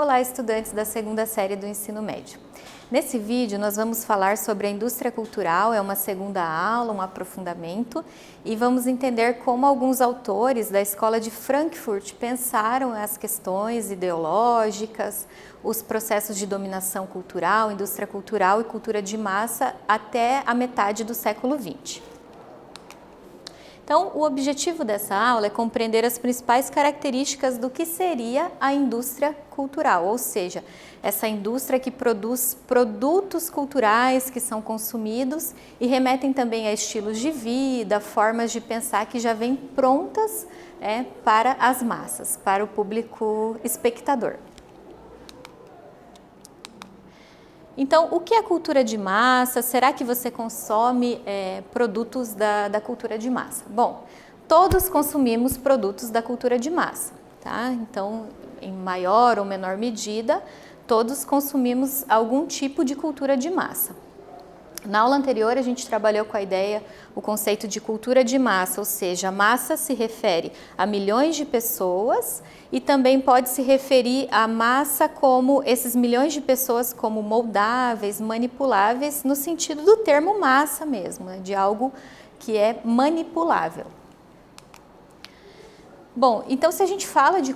Olá, estudantes da segunda série do ensino médio. Nesse vídeo nós vamos falar sobre a indústria cultural, é uma segunda aula, um aprofundamento, e vamos entender como alguns autores da escola de Frankfurt pensaram as questões ideológicas, os processos de dominação cultural, indústria cultural e cultura de massa até a metade do século XX. Então, o objetivo dessa aula é compreender as principais características do que seria a indústria cultural, ou seja, essa indústria que produz produtos culturais que são consumidos e remetem também a estilos de vida, formas de pensar que já vêm prontas para as massas, para o público espectador. Então, o que é cultura de massa? Será que você consome produtos da cultura de massa? Bom, todos consumimos produtos da cultura de massa, tá? Então, em maior ou menor medida, todos consumimos algum tipo de cultura de massa. Na aula anterior, a gente trabalhou com a ideia, o conceito de cultura de massa, ou seja, a massa se refere a milhões de pessoas e também pode se referir à massa como esses milhões de pessoas como moldáveis, manipuláveis, no sentido do termo massa mesmo, de algo que é manipulável. Bom, então se a gente fala de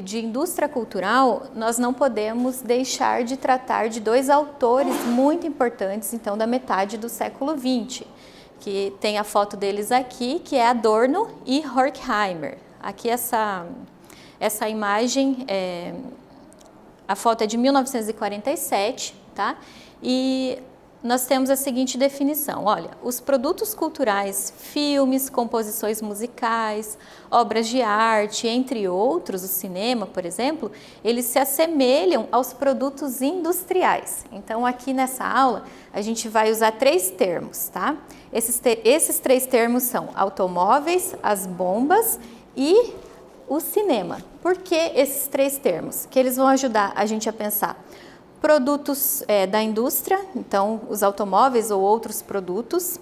de indústria cultural, nós não podemos deixar de tratar de dois autores muito importantes, então, da metade do século XX, que tem a foto deles aqui, que é Adorno e Horkheimer. Aqui essa imagem, a foto é de 1947, tá? E nós temos a seguinte definição, olha, os produtos culturais, filmes, composições musicais, obras de arte, entre outros, o cinema, por exemplo, eles se assemelham aos produtos industriais. Então, aqui nessa aula, a gente vai usar três termos, tá? Esses três termos são automóveis, as bombas e o cinema. Por que esses três termos? Que eles vão ajudar a gente a pensar produtos da indústria, então os automóveis ou outros produtos,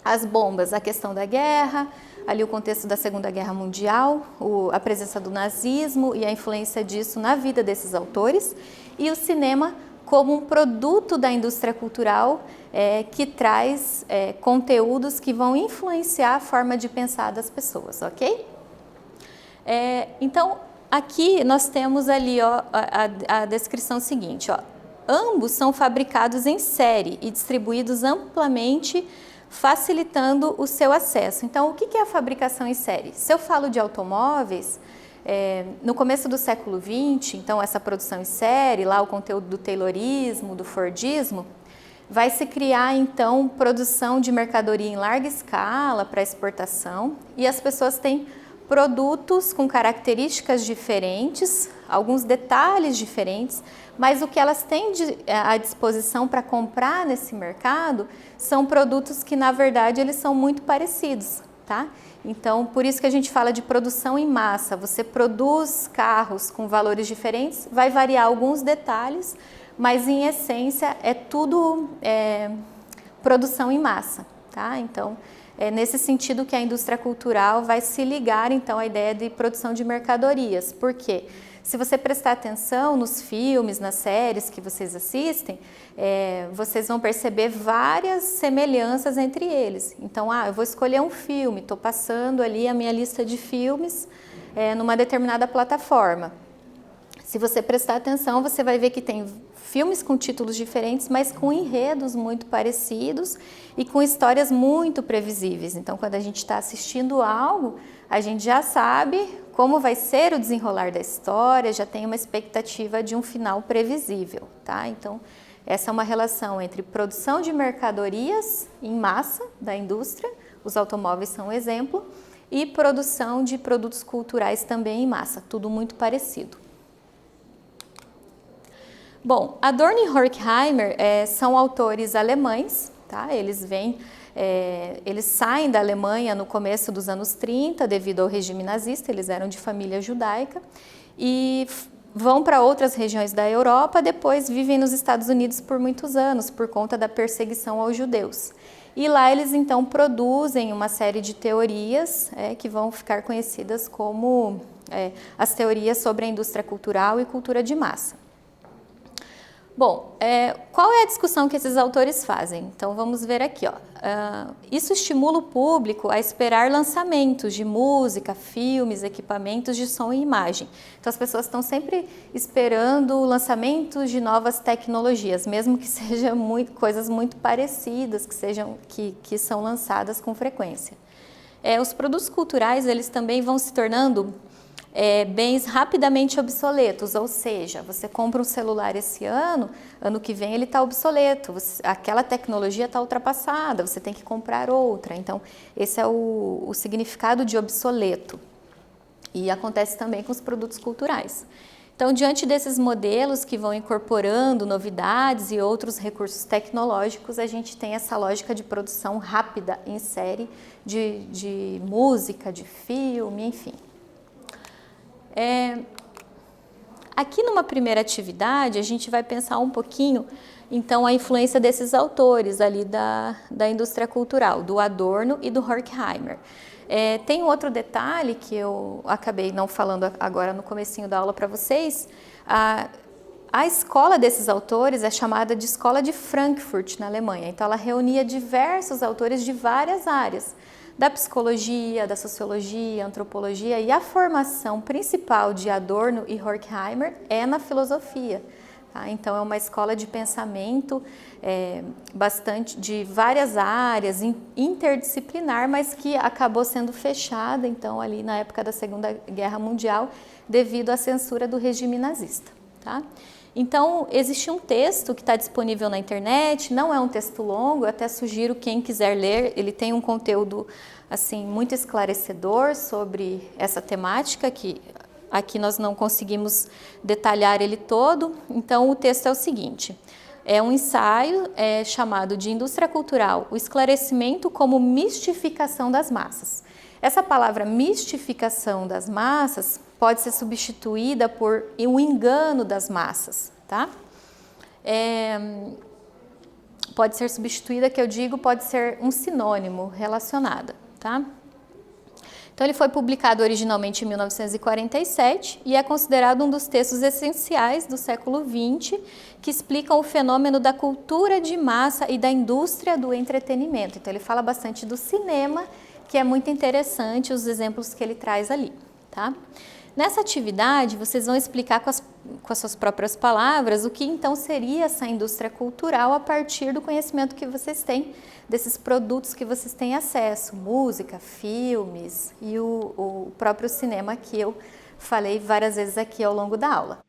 as bombas, a questão da guerra, ali o contexto da Segunda Guerra Mundial, a presença do nazismo e a influência disso na vida desses autores, e o cinema como um produto da indústria cultural que traz conteúdos que vão influenciar a forma de pensar das pessoas, ok? Então, aqui nós temos ali ó, a descrição seguinte, ó. Ambos são fabricados em série e distribuídos amplamente, facilitando o seu acesso. Então, o que é a fabricação em série? Se eu falo de automóveis, no começo do século XX, então essa produção em série, lá o conteúdo do Taylorismo, do Fordismo, vai se criar então produção de mercadoria em larga escala para exportação e as pessoas têm produtos com características diferentes, alguns detalhes diferentes, mas o que elas têm à disposição para comprar nesse mercado são produtos que, na verdade, eles são muito parecidos, tá? Então, por isso que a gente fala de produção em massa. Você produz carros com valores diferentes, vai variar alguns detalhes, mas, em essência, é tudo produção em massa, tá? Então, é nesse sentido que a indústria cultural vai se ligar, então, à ideia de produção de mercadorias. Por quê? Se você prestar atenção nos filmes, nas séries que vocês assistem, vocês vão perceber várias semelhanças entre eles. Então, eu vou escolher um filme, estou passando ali a minha lista de filmes numa determinada plataforma. Se você prestar atenção, você vai ver que tem filmes com títulos diferentes, mas com enredos muito parecidos e com histórias muito previsíveis. Então, quando a gente está assistindo algo, a gente já sabe como vai ser o desenrolar da história, já tem uma expectativa de um final previsível, tá? Então, essa é uma relação entre produção de mercadorias em massa da indústria, os automóveis são um exemplo, e produção de produtos culturais também em massa, tudo muito parecido. Bom, Adorno e Horkheimer são autores alemães, tá? Eles saem da Alemanha no começo dos anos 30 devido ao regime nazista, eles eram de família judaica e vão para outras regiões da Europa, depois vivem nos Estados Unidos por muitos anos por conta da perseguição aos judeus. E lá eles então produzem uma série de teorias que vão ficar conhecidas como as teorias sobre a indústria cultural e cultura de massa. Bom, qual é a discussão que esses autores fazem? Então vamos ver aqui, ó. Isso estimula o público a esperar lançamentos de música, filmes, equipamentos de som e imagem. Então as pessoas estão sempre esperando lançamentos de novas tecnologias, mesmo que sejam coisas muito parecidas, que são lançadas com frequência. Os produtos culturais, eles também vão se tornando bens rapidamente obsoletos, ou seja, você compra um celular esse ano que vem ele está obsoleto, aquela tecnologia está ultrapassada, você tem que comprar outra. Então, esse é o significado de obsoleto. E acontece também com os produtos culturais. Então, diante desses modelos que vão incorporando novidades e outros recursos tecnológicos, a gente tem essa lógica de produção rápida em série de música, de filme, enfim. Aqui numa primeira atividade, a gente vai pensar um pouquinho, então, a influência desses autores ali da indústria cultural, do Adorno e do Horkheimer. Tem um outro detalhe que eu acabei não falando agora no comecinho da aula para vocês. A escola desses autores é chamada de Escola de Frankfurt, na Alemanha. Então, ela reunia diversos autores de várias áreas, da psicologia, da sociologia, antropologia, e a formação principal de Adorno e Horkheimer é na filosofia. Tá? Então, é uma escola de pensamento bastante de várias áreas, interdisciplinar, mas que acabou sendo fechada, então, ali na época da Segunda Guerra Mundial, devido à censura do regime nazista. Tá? Então, existe um texto que está disponível na internet, não é um texto longo, eu até sugiro quem quiser ler, ele tem um conteúdo assim, muito esclarecedor sobre essa temática, que aqui nós não conseguimos detalhar ele todo. Então, o texto é o seguinte: é um ensaio chamado de Indústria Cultural, o esclarecimento como mistificação das massas. Essa palavra mistificação das massas pode ser substituída por o engano das massas, tá? Pode ser substituída, que eu digo, pode ser um sinônimo relacionada, tá? Então, ele foi publicado originalmente em 1947 e é considerado um dos textos essenciais do século XX que explicam o fenômeno da cultura de massa e da indústria do entretenimento. Então, ele fala bastante do cinema, que é muito interessante os exemplos que ele traz ali, tá? Nessa atividade, vocês vão explicar com as suas próprias palavras o que então seria essa indústria cultural a partir do conhecimento que vocês têm desses produtos que vocês têm acesso, música, filmes e o próprio cinema que eu falei várias vezes aqui ao longo da aula.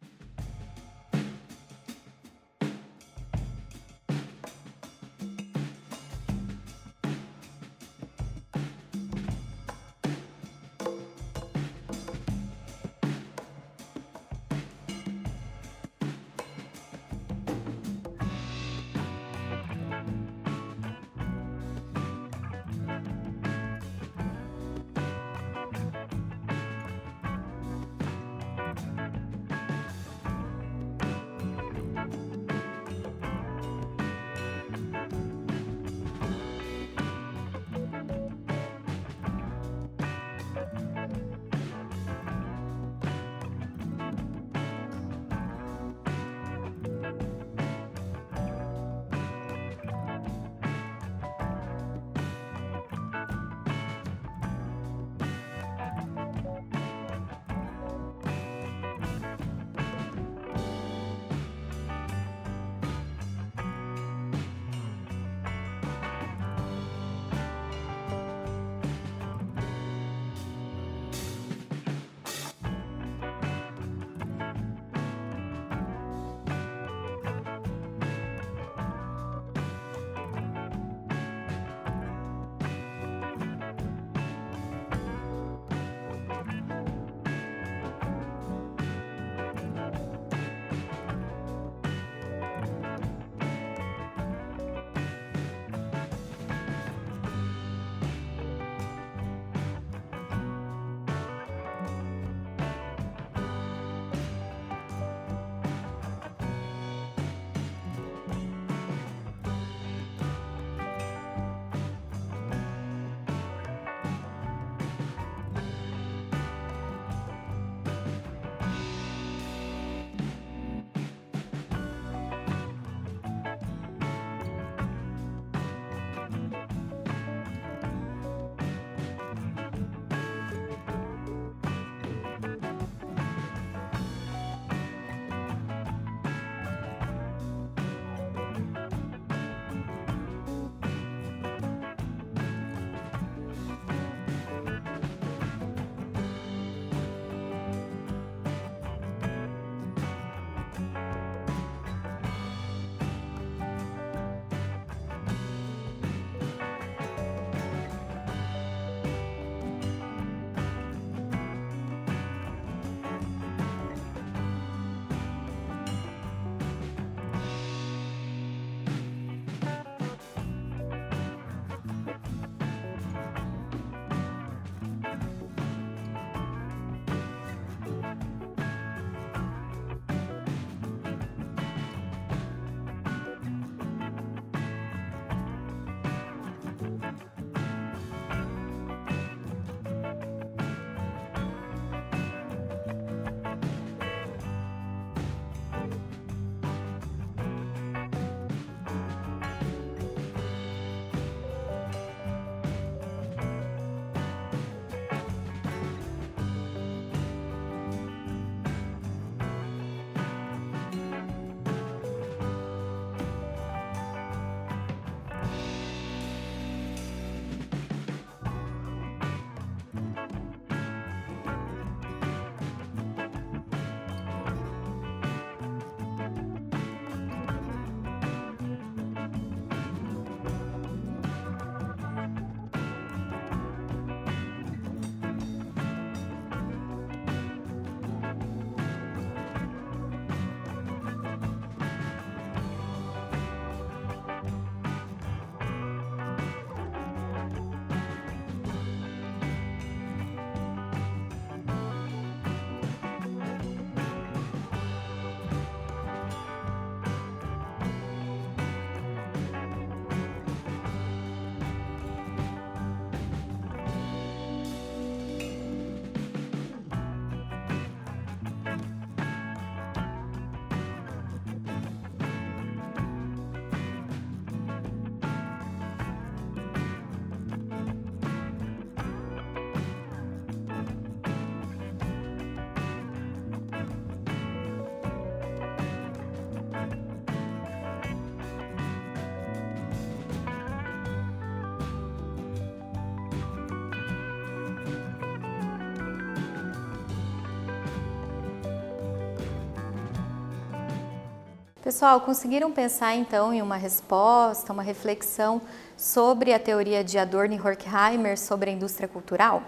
Pessoal, conseguiram pensar então em uma resposta, uma reflexão sobre a teoria de Adorno e Horkheimer sobre a indústria cultural?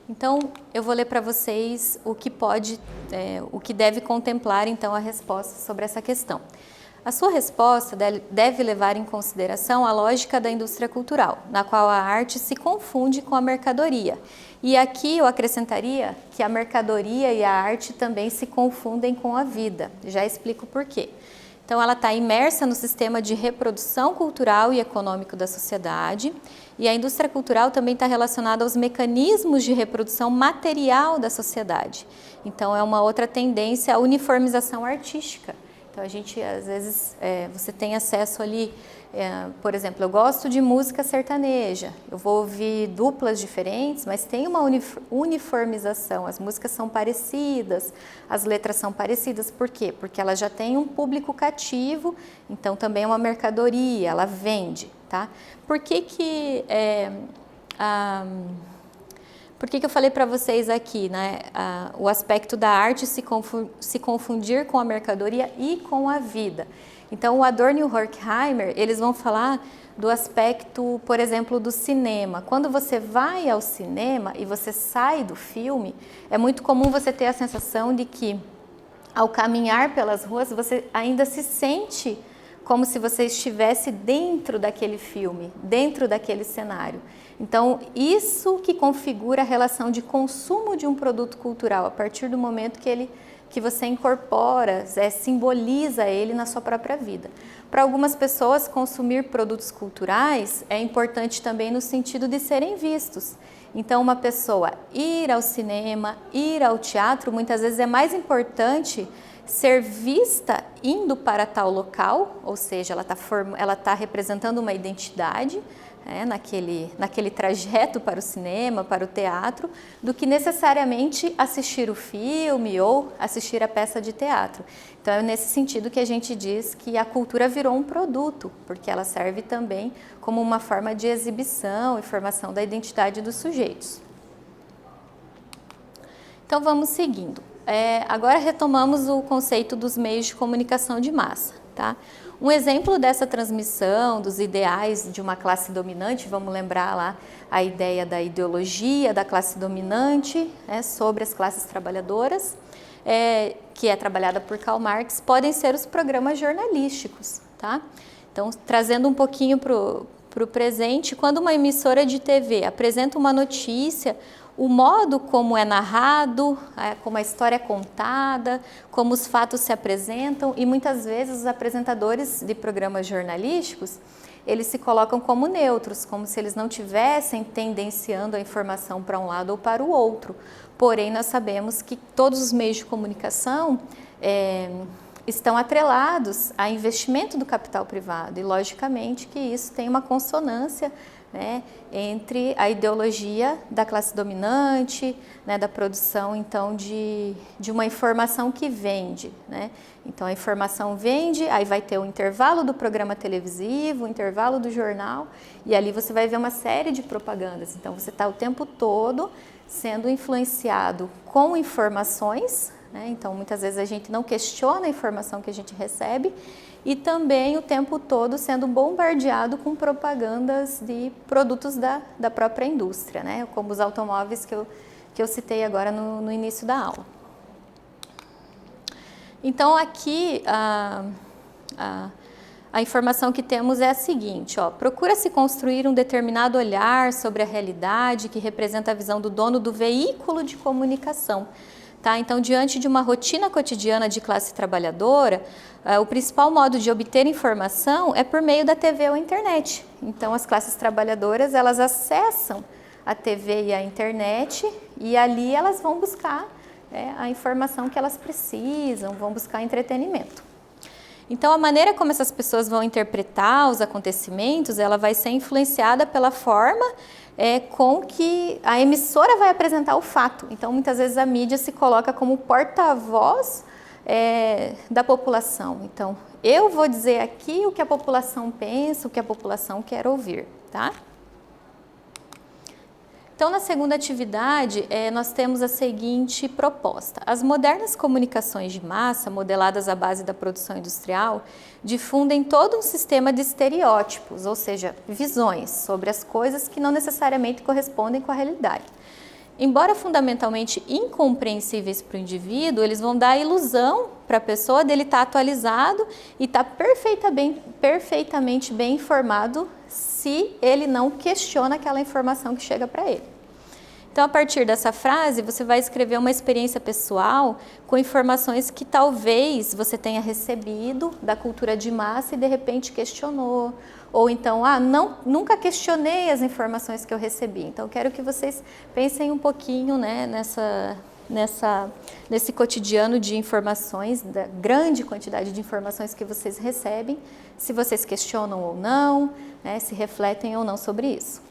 Então, eu vou ler para vocês o que deve contemplar então a resposta sobre essa questão. A sua resposta deve levar em consideração a lógica da indústria cultural, na qual a arte se confunde com a mercadoria. E aqui eu acrescentaria que a mercadoria e a arte também se confundem com a vida. Já explico por quê. Então, ela está imersa no sistema de reprodução cultural e econômico da sociedade, e a indústria cultural também está relacionada aos mecanismos de reprodução material da sociedade. Então, é uma outra tendência à uniformização artística. Então, a gente, às vezes, você tem acesso ali, por exemplo, eu gosto de música sertaneja, eu vou ouvir duplas diferentes, mas tem uma uniformização, as músicas são parecidas, as letras são parecidas, por quê? Porque ela já tem um público cativo, então também é uma mercadoria, ela vende, tá? Por que eu falei para vocês aqui, né, o aspecto da arte se confundir com a mercadoria e com a vida? Então, o Adorno e o Horkheimer, eles vão falar do aspecto, por exemplo, do cinema. Quando você vai ao cinema e você sai do filme, é muito comum você ter a sensação de que, ao caminhar pelas ruas, você ainda se sente como se você estivesse dentro daquele filme, dentro daquele cenário. Então, isso que configura a relação de consumo de um produto cultural, a partir do momento que você incorpora, simboliza ele na sua própria vida. Para algumas pessoas, consumir produtos culturais é importante também no sentido de serem vistos. Então, uma pessoa ir ao cinema, ir ao teatro, muitas vezes é mais importante ser vista indo para tal local, ou seja, ela está representando uma identidade, naquele trajeto para o cinema, para o teatro, do que necessariamente assistir o filme ou assistir a peça de teatro. Então, é nesse sentido que a gente diz que a cultura virou um produto, porque ela serve também como uma forma de exibição e formação da identidade dos sujeitos. Então, vamos seguindo. Agora retomamos o conceito dos meios de comunicação de massa, tá? Um exemplo dessa transmissão dos ideais de uma classe dominante, vamos lembrar lá a ideia da ideologia da classe dominante, sobre as classes trabalhadoras, que é trabalhada por Karl Marx, podem ser os programas jornalísticos, tá? Então, trazendo um pouquinho para o presente, quando uma emissora de TV apresenta uma notícia, o modo como é narrado, como a história é contada, como os fatos se apresentam, e muitas vezes os apresentadores de programas jornalísticos, eles se colocam como neutros, como se eles não tivessem tendenciando a informação para um lado ou para o outro. Porém, nós sabemos que todos os meios de comunicação estão atrelados a investimento do capital privado, e logicamente que isso tem uma consonância, entre a ideologia da classe dominante, da produção então de uma informação que vende, Então a informação vende, aí vai ter o intervalo do programa televisivo, o intervalo do jornal, e ali você vai ver uma série de propagandas. Então você está o tempo todo sendo influenciado com informações, Então muitas vezes a gente não questiona a informação que a gente recebe, e também o tempo todo sendo bombardeado com propagandas de produtos da própria indústria, como os automóveis que eu citei agora no início da aula. Então aqui a informação que temos é a seguinte, procura-se construir um determinado olhar sobre a realidade que representa a visão do dono do veículo de comunicação. Então, diante de uma rotina cotidiana de classe trabalhadora, o principal modo de obter informação é por meio da TV ou internet. Então, as classes trabalhadoras, elas acessam a TV e a internet, e ali elas vão buscar a informação que elas precisam, vão buscar entretenimento. Então, a maneira como essas pessoas vão interpretar os acontecimentos, ela vai ser influenciada pela forma com que a emissora vai apresentar o fato. Então, muitas vezes a mídia se coloca como porta-voz da população. Então, eu vou dizer aqui o que a população pensa, o que a população quer ouvir, tá? Então, na segunda atividade, nós temos a seguinte proposta. As modernas comunicações de massa, modeladas à base da produção industrial, difundem todo um sistema de estereótipos, ou seja, visões sobre as coisas que não necessariamente correspondem com a realidade. Embora fundamentalmente incompreensíveis para o indivíduo, eles vão dar a ilusão para a pessoa dele estar atualizado e estar perfeitamente bem informado se ele não questiona aquela informação que chega para ele. Então, a partir dessa frase, você vai escrever uma experiência pessoal com informações que talvez você tenha recebido da cultura de massa e de repente questionou. Ou então, nunca questionei as informações que eu recebi. Então, quero que vocês pensem um pouquinho, né, nesse cotidiano de informações, da grande quantidade de informações que vocês recebem, se vocês questionam ou não, né, se refletem ou não sobre isso.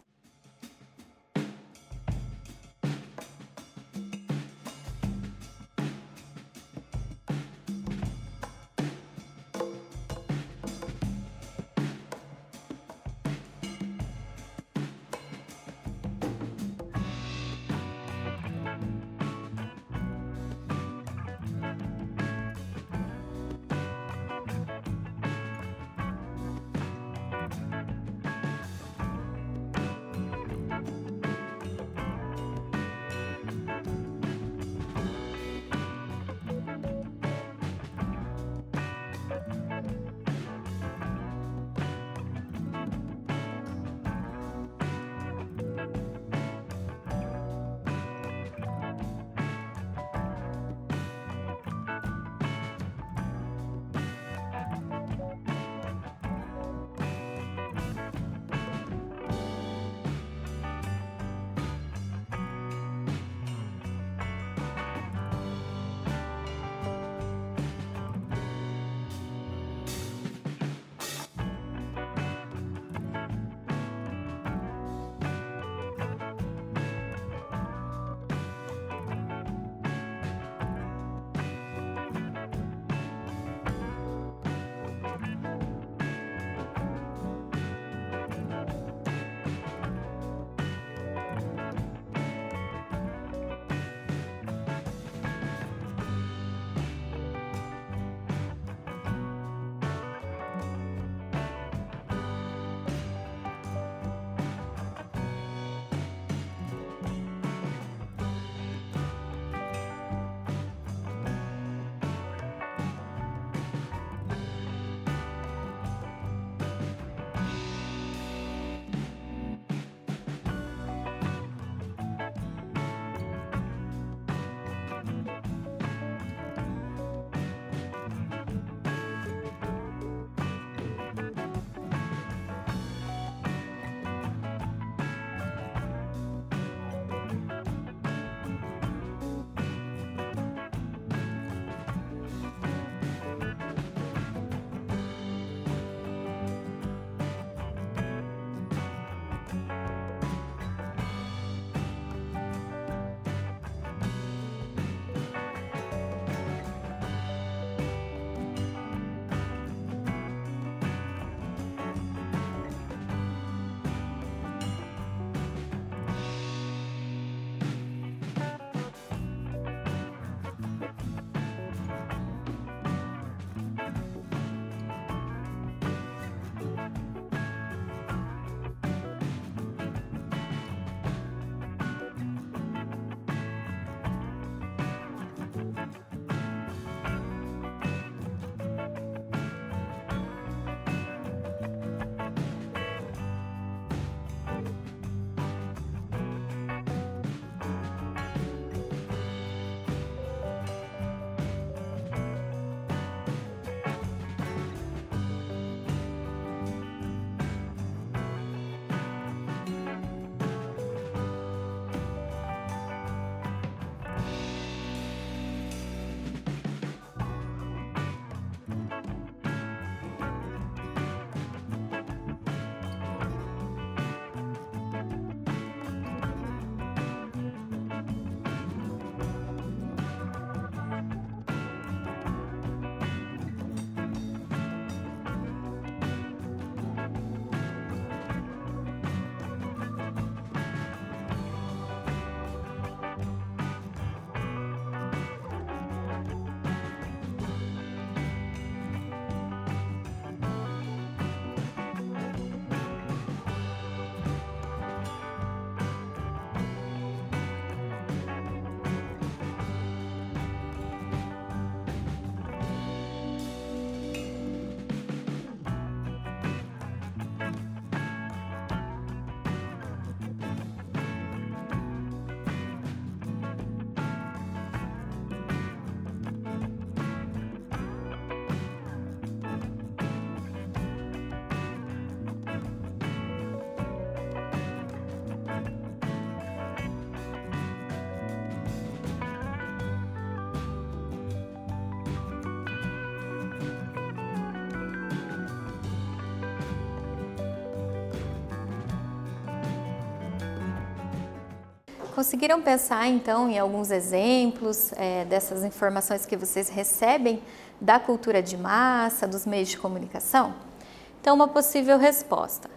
Conseguiram pensar então em alguns exemplos dessas informações que vocês recebem da cultura de massa, dos meios de comunicação? Então, uma possível resposta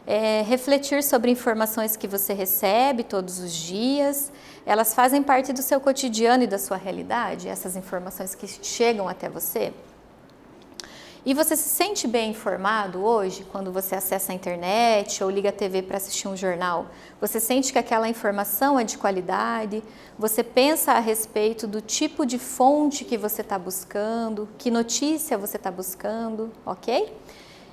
é refletir sobre informações que você recebe todos os dias. Elas fazem parte do seu cotidiano e da sua realidade, essas informações que chegam até você? E você se sente bem informado hoje, quando você acessa a internet ou liga a TV para assistir um jornal? Você sente que aquela informação é de qualidade? Você pensa a respeito do tipo de fonte que você está buscando? Que notícia você está buscando? Ok?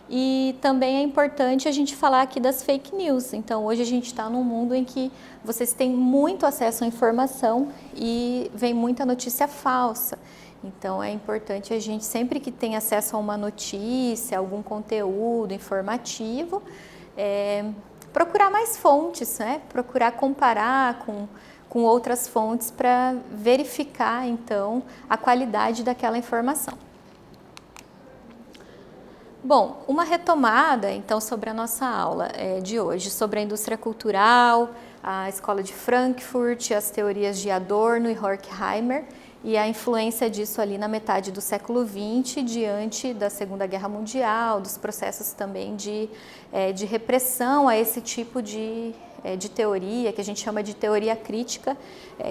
E também é importante a gente falar aqui das fake news. Então, hoje a gente está num mundo em que vocês têm muito acesso à informação e vem muita notícia falsa. Então, é importante a gente, sempre que tem acesso a uma notícia, algum conteúdo informativo, procurar mais fontes, né? Procurar comparar com outras fontes para verificar, então, a qualidade daquela informação. Bom, uma retomada, então, sobre a nossa aula de hoje, sobre a indústria cultural, a Escola de Frankfurt, as teorias de Adorno e Horkheimer, e a influência disso ali na metade do século XX, diante da Segunda Guerra Mundial, dos processos também de repressão a esse tipo de teoria, que a gente chama de teoria crítica,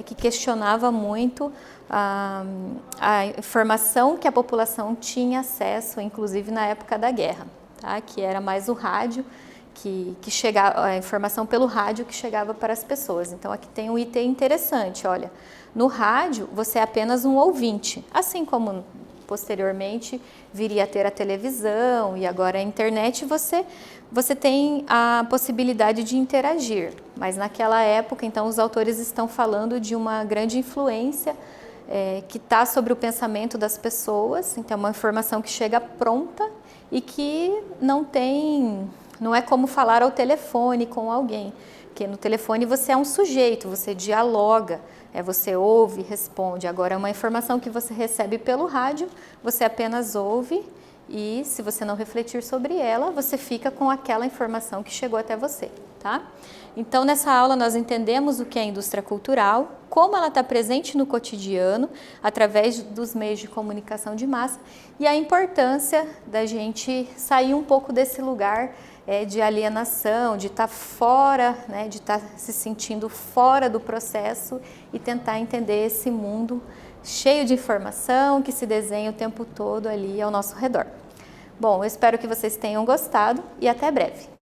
que questionava muito a informação que a população tinha acesso, inclusive na época da guerra, tá? Que era mais o rádio, que chegava, a informação pelo rádio que chegava para as pessoas. Então aqui tem um item interessante, olha, no rádio você é apenas um ouvinte, assim como posteriormente viria a ter a televisão e agora a internet, você tem a possibilidade de interagir, mas naquela época, então, os autores estão falando de uma grande influência que está sobre o pensamento das pessoas, então é uma informação que chega pronta e que não é como falar ao telefone com alguém, porque no telefone você é um sujeito, você dialoga, você ouve, responde. Agora, uma informação que você recebe pelo rádio, você apenas ouve e, se você não refletir sobre ela, você fica com aquela informação que chegou até você, tá? Então, nessa aula nós entendemos o que é a indústria cultural, como ela está presente no cotidiano, através dos meios de comunicação de massa, e a importância da gente sair um pouco desse lugar de alienação, de estar fora, né, de estar se sentindo fora do processo e tentar entender esse mundo cheio de informação que se desenha o tempo todo ali ao nosso redor. Bom, eu espero que vocês tenham gostado e até breve.